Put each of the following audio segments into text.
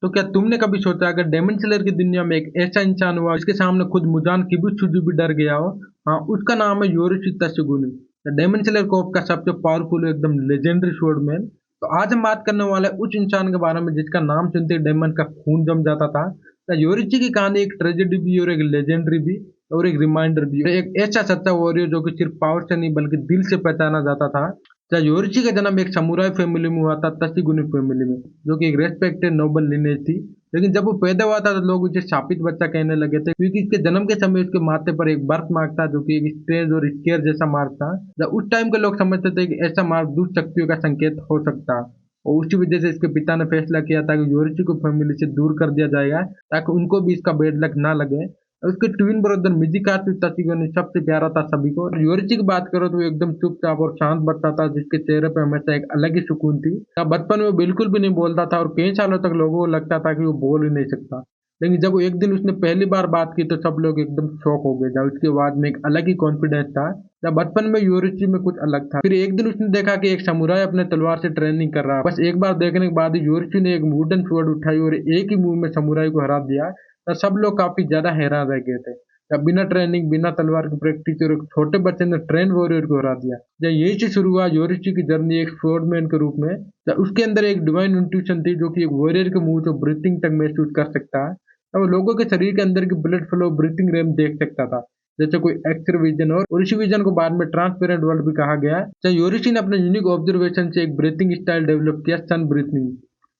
तो क्या तुमने कभी सोचा अगर डेमन स्लेयर की दुनिया में एक ऐसा इंसान हुआ जिसके सामने खुद मुजान किबुत्सुजी भी डर गया हो? हाँ, उसका नाम है योरुची तसुगुनी। डेमन स्लेयर कोप का सबसे पावरफुल एकदम लेजेंडरी स्वॉर्डमैन। तो आज हम बात करने वाले उस इंसान के बारे में जिसका नाम सुनते ही डेमन का खून जम जाता था। तो योरुची की कहानी एक ट्रेजेडी भी और एक लेजेंडरी भी और एक रिमाइंडर भी, एक ऐसा सच्चा वॉरियर जो कि सिर्फ पावर से नहीं बल्कि दिल से पहचाना जाता था। योरिची का जन्म एक समुराई फैमिली में हुआ था, तशिगुनी फैमिली में, जो कि एक रेस्पेक्टेड नोबल लिनेज थी। लेकिन जब वो पैदा हुआ था तो लोग उसे शापित बच्चा कहने लगे थे, क्योंकि इसके जन्म के समय उसके माथे पर एक बर्थ मार्क था जो कि एक स्ट्रेंज और स्केयर जैसा मार्क था। उस टाइम के लोग समझते थे कि ऐसा मार्क दुष्ट शक्तियों का संकेत हो सकता। और उसी वजह से इसके पिता ने फैसला किया था कि योरिची को फैमिली से दूर कर दिया जाएगा, ताकि उनको भी इसका बैड लक ना लगे। उसके ट्विन ब्रदर मिजिकातसु तशिगुनी सबसे प्यारा था सभी को। योरिची की बात करो तो वो एकदम चुपचाप और शांत बच्चा था, जिसके चेहरे पे हमेशा एक अलग ही सुकून थी। बचपन में वो बिल्कुल भी नहीं बोलता था और कई सालों तक लोगों को लगता था कि वो बोल ही नहीं सकता। लेकिन जब वो एक दिन उसने पहली बार बात की तो सब लोग एकदम शॉक हो गए, जब उसकी आवाज में एक अलग ही कॉन्फिडेंस था। जब बचपन में योरिची में कुछ अलग था। फिर एक दिन उसने देखा कि एक समुराई अपने तलवार से ट्रेनिंग कर रहा। बस एक बार देखने के बाद ही योरिची ने एक वुडन स्वॉर्ड उठाई और एक ही मूव में समुराई को हरा दिया। तो सब लोग काफी ज्यादा हैरान रह गए थे। या बिना ट्रेनिंग, बिना तलवार की प्रैक्टिस और एक छोटे बच्चे ने ट्रेन वॉरियर को हरा दिया। या यही से शुरू हुआ योरिची की जर्नी एक स्वॉर्डमैन के रूप में। या उसके अंदर एक डिवाइन इंट्यूशन थी, जो कि एक वॉरियर के मुंह से ब्रीथिंग तक महसूस कर सकता है। अब लोगों के शरीर के अंदर की ब्लड फ्लो, ब्रीथिंग रैम देख सकता था, जैसे कोई एक्सरे विजन। और इसी विजन को बाद में ट्रांसपेरेंट वर्ल्ड भी कहा गया। चाहे योरिची ने अपने यूनिक ऑब्जर्वेशन से एक ब्रीथिंग स्टाइल डेवलप किया, सन ब्रीथिंग।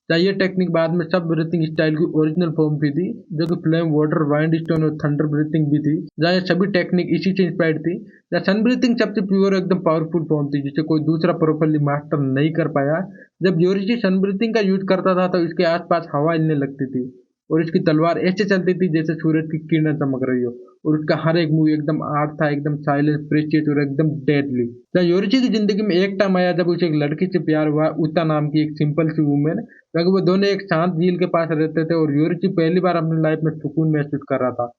ये टेक्निक बाद में सब ब्रीथिंग स्टाइल की ओरिजिनल फॉर्म भी थी, जो कि फ्लेम, वाटर, वाइंड स्टोन और थंडर ब्रीथिंग भी थी। जहाँ ये सभी टेक्निक इसी से इंस्पायर्ड थी। या सन ब्रीथिंग सबसे प्योर एकदम पावरफुल फॉर्म थी, जिसे कोई दूसरा प्रॉपरली मास्टर नहीं कर पाया। जब योरिची सन ब्रीथिंग का यूज करता था तो इसके आसपास हवा हिलने लगती थी और इसकी तलवार ऐसे चलती थी जैसे सूरज की किरणें चमक रही हो। और उसका हर एक मूव एकदम आर्ट था, एकदम साइलेंस, प्रेशियस और एकदम डेडली। योरिची की जिंदगी में एक टाइम आया जब उसे एक लड़की से प्यार हुआ, उता नाम की एक सिंपल सी वुमेन। क्योंकि वो दोनों एक शांत झील के पास रहते थे और योरिची पहली बार अपनी लाइफ में सुकून महसूस कर रहा था।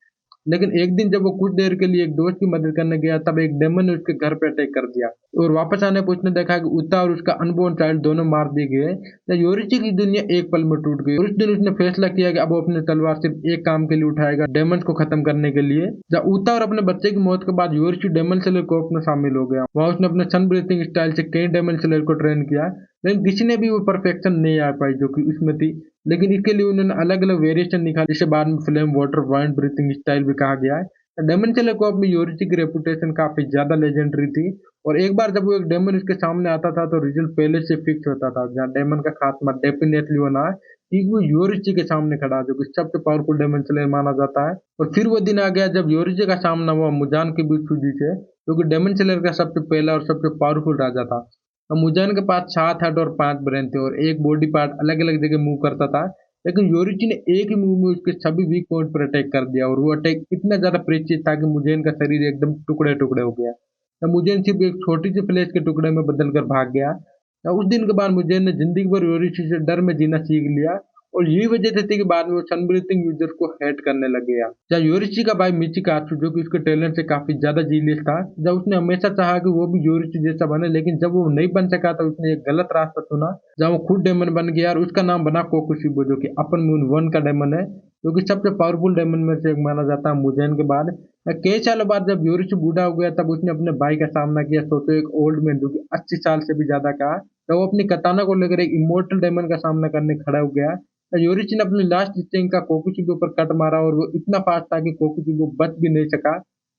लेकिन एक दिन जब वो कुछ देर के लिए एक दोस्त की मदद करने गया, तब एक डेमन ने उसके घर पे अटैक कर दिया। और वापस आने पर उसने देखा कि उता और उसका अनबोर्न चाइल्ड दोनों मार दिए गए। तो योरिची की दुनिया एक पल में टूट गई। और उस दिन उसने फैसला किया कि अब वो अपनी तलवार सिर्फ एक काम के लिए उठाएगा, डेमन को खत्म करने के लिए। जब उता और अपने बच्चे की मौत के बाद योरिची डेमन स्लेयर कोर्प में शामिल हो गया। वहां उसने अपने सन ब्रीथिंग स्टाइल से कई डेमन स्लेयर को ट्रेन किया, लेकिन किसी ने भी वो परफेक्शन नहीं आ पाई जो कि उसमें थी। लेकिन इसके लिए उन्होंने अलग अलग वेरिएशन निकाले, जिसे बाद में flame, water, wind breathing style भी कहा गया है। डेमन स्लेयर कोर्प में योरिची की रेपुटेशन काफी ज्यादा लेजेंडरी थी। और एक बार जब वो एक डेमन उसके सामने आता था तो रिजल्ट पहले से फिक्स होता था, जहाँ डेमन का खात्मा डेफिनेटली होना है, कि वो योरिची के सामने खड़ा है, जो कि सबसे पावरफुल डेमन स्लेयर माना जाता है। और फिर वो दिन आ गया जब योरिची का सामना हुआ मुजान के बित्सुजी से, जो कि डेमन स्लेयर का सबसे पहला और सबसे पावरफुल राजा था। और मुजान के पास 7 हेड और 5 ब्रेन थे और एक बॉडी पार्ट अलग अलग जगह मूव करता था। लेकिन योरिची ने एक ही मूव में उसके सभी वीक पॉइंट पर अटैक कर दिया, और वो अटैक इतना ज्यादा प्रेचिस था कि मुजेन का शरीर एकदम टुकड़े टुकड़े हो गया। तब मुजेन सिर्फ एक छोटी सी फ्लैश के टुकड़े में बदल कर भाग गया। उस दिन के बाद मुजेन ने जिंदगी भर योरिची से डर में जीना सीख लिया। और यही वजह से थी कि बाद में वो सन ब्रीथिंग यूजर्स को हेट करने लग गया। जब योरिची का भाई मिचिकात्सु, जो कि उसके टैलेंट से काफी ज्यादा जीनियस था, जब उसने हमेशा चाहा कि वो भी योरिची जैसा बने, लेकिन जब वो नहीं बन सका तो उसने एक गलत रास्ता चुना, जहाँ वो खुद डेमन बन गया। और उसका नाम बना कोकुशिबो, जो कि अपन मून 1 का डेमन है, जो कि सबसे पावरफुल डेमन में से एक माना जाता है मुजेन के बाद। कई सालों बाद जब योरिची बूढ़ा हो गया, तब उसने अपने भाई का सामना किया। सोचो, एक ओल्ड मैन जो कि 80 साल से भी ज्यादा का, तो वो अपनी कताना को लेकर एक इमोर्टल डेमन का सामना करने खड़ा हो गया। योरिची ने अपनी लास्ट स्ट्रिंग का कोकुशिबो पर कट मारा और वो इतना फास्ट था कि कोकुशिबो बच भी नहीं सका।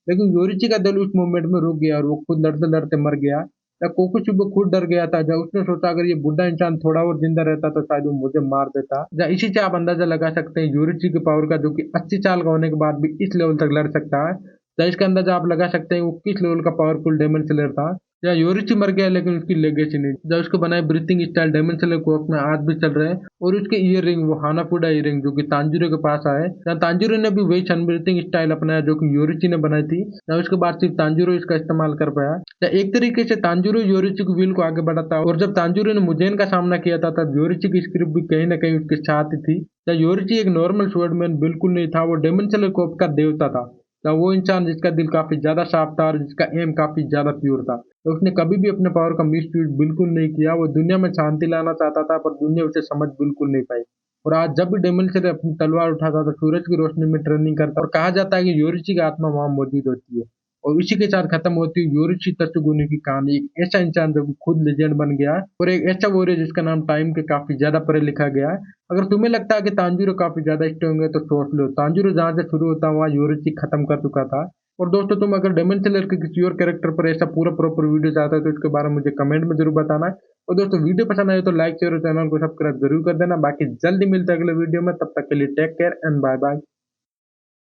लेकिन योरिची का दिल उस मोमेंट में रुक गया और वो खुद लड़ते लड़ते मर गया। तब कोकुशिबो खुद डर गया था, जब उसने सोचा अगर ये बुढ़ा इंसान थोड़ा और जिंदा रहता तो शायद वो मुझे मार देता। इसी से आप अंदाजा लगा सकते हैं योरिची की पावर का, जो कि 80 साल का होने के बाद भी इस लेवल तक लड़ सकता है। इसका अंदाजा आप लगा सकते हैं वो किस लेवल का पावरफुल डेमन स्लेयर था। या योरिची मर गया लेकिन उसकी लेगेसी नहीं। जब उसको बनाए breathing style demon slayer corps में आज भी चल रहे हैं। और उसके इयर रिंग, वो हानाफुडा इयर रिंग, जो कि तांजीरो के पास आए, जहाँ तांजीरो ने भी वही सन ब्रीथिंग स्टाइल अपनाया जो कि योरिची ने बनाई थी। उसके बाद सिर्फ तांजीरो इसका इस्तेमाल कर पाया। एक तरीके से तांजीरो योरिची की व्हील को आगे बढ़ाता। और जब तांजीरो ने मुजेन का सामना किया था, तब योरिची की स्क्रिप्ट भी कहीं ना कहीं उसके साथ ही थी। योरिची एक नॉर्मल स्वॉर्डमैन बिल्कुल नहीं था, वो डेमन स्लेयर कोर्प का देवता था। वो इंसान जिसका दिल काफी ज्यादा साफ था और जिसका एम काफी ज्यादा प्योर था। तो उसने कभी भी अपने पावर का मिस यूज बिल्कुल नहीं किया। वो दुनिया में शांति लाना चाहता था, पर दुनिया उसे समझ बिल्कुल नहीं पाई। और आज जब भी डेमन स्लेयर अपनी तलवार उठाता तो सूरज की रोशनी में ट्रेनिंग करता, और कहा जाता है कि योरुची की आत्मा वहां मौजूद होती है। और इसी के साथ खत्म होती है योरुची तत्सुगुनी की कहानी। एक ऐसा इंसान जो कि खुद लेजेंड बन गया है, और एक ऐसा वॉरियर जिसका नाम टाइम के काफी ज्यादा परे लिखा गया है। अगर तुम्हें लगता है कि तांजीरो काफी ज्यादा स्ट्रांग है तो सोच लो, तांजीरो जहां से शुरू होता है वहां योरुची खत्म कर चुका था। और दोस्तों, तुम अगर डेमन स्लेयर के किसी और कैरेक्टर पर ऐसा पूरा प्रॉपर वीडियो चाहते हो तो इसके बारे में मुझे कमेंट में जरूर बताना है। और दोस्तों, वीडियो पसंद आए तो लाइक शेयर और चैनल को सब्सक्राइब जरूर कर देना। बाकी जल्दी मिलते हैं अगले वीडियो में, तब तक के लिए take care and bye bye.